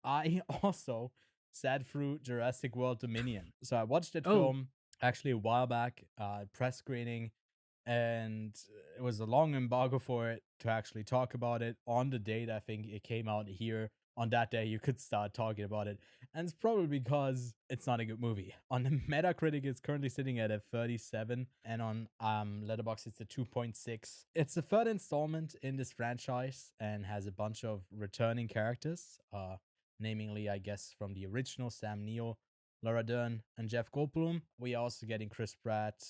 I also sat through Jurassic World Dominion. So I watched that Oh, film actually a while back, press screening, and it was a long embargo for it to actually talk about it on the date. I think it came out here on that day. You could start talking about it, and it's probably because it's not a good movie. On the Metacritic, it's currently sitting at a 37, and on Letterboxd, it's a 2.6. It's the third installment in this franchise and has a bunch of returning characters, namely, I guess, from the original Sam Neill, Laura Dern, and Jeff Goldblum. We are also getting Chris Pratt,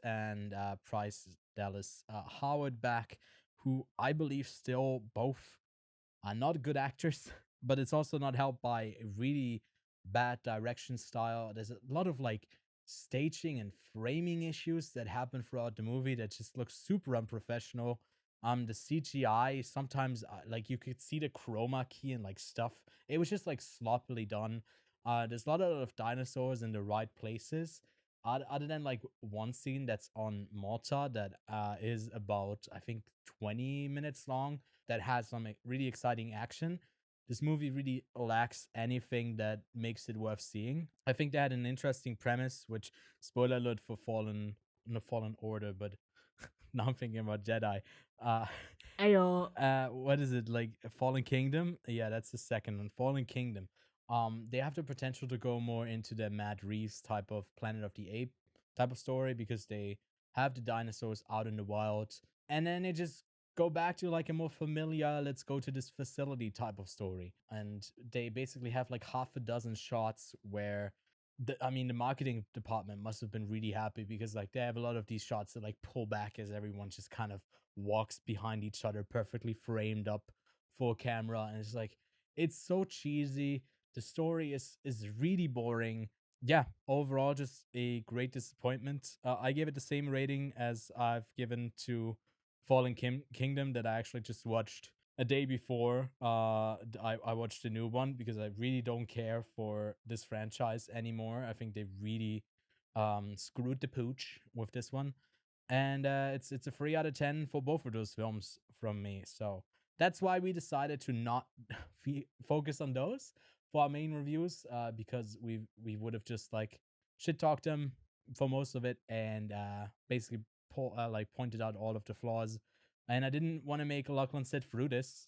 and Bryce Dallas Howard back, who I believe still both are not good actors, but it's also not helped by a really bad direction style. There's a lot of like staging and framing issues that happen throughout the movie that just looks super unprofessional. The CGI sometimes, like you could see the chroma key and like stuff. It was just like sloppily done. There's a lot of dinosaurs in the right places. Other than like one scene that's on Malta that is about I think 20 minutes long, that has some really exciting action. This movie really lacks anything that makes it worth seeing. I think they had an interesting premise, which spoiler alert for Fallen Order, but now I'm thinking about Jedi. Uh, ayo. what is it like? Fallen Kingdom? Yeah, that's the second one. Fallen Kingdom. They have the potential to go more into the Matt Reeves type of Planet of the Ape type of story because they have the dinosaurs out in the wild, and then they just go back to like a more familiar, let's go to this facility type of story. And they basically have like half a dozen shots where the marketing department must have been really happy because like they have a lot of these shots that like pull back as everyone just kind of walks behind each other, perfectly framed up for camera, and it's like it's so cheesy. The story is really boring. Yeah, overall, just a great disappointment. I gave it the same rating as I've given to Kingdom that I actually just watched a day before. I watched the new one because I really don't care for this franchise anymore. I think they really screwed the pooch with this one, and it's a 3 out of 10 for both of those films from me. So that's why we decided to not focus on those for our main reviews, because we would have just like shit talked them for most of it, and basically like pointed out all of the flaws. And I didn't want to make Lachlan sit through this,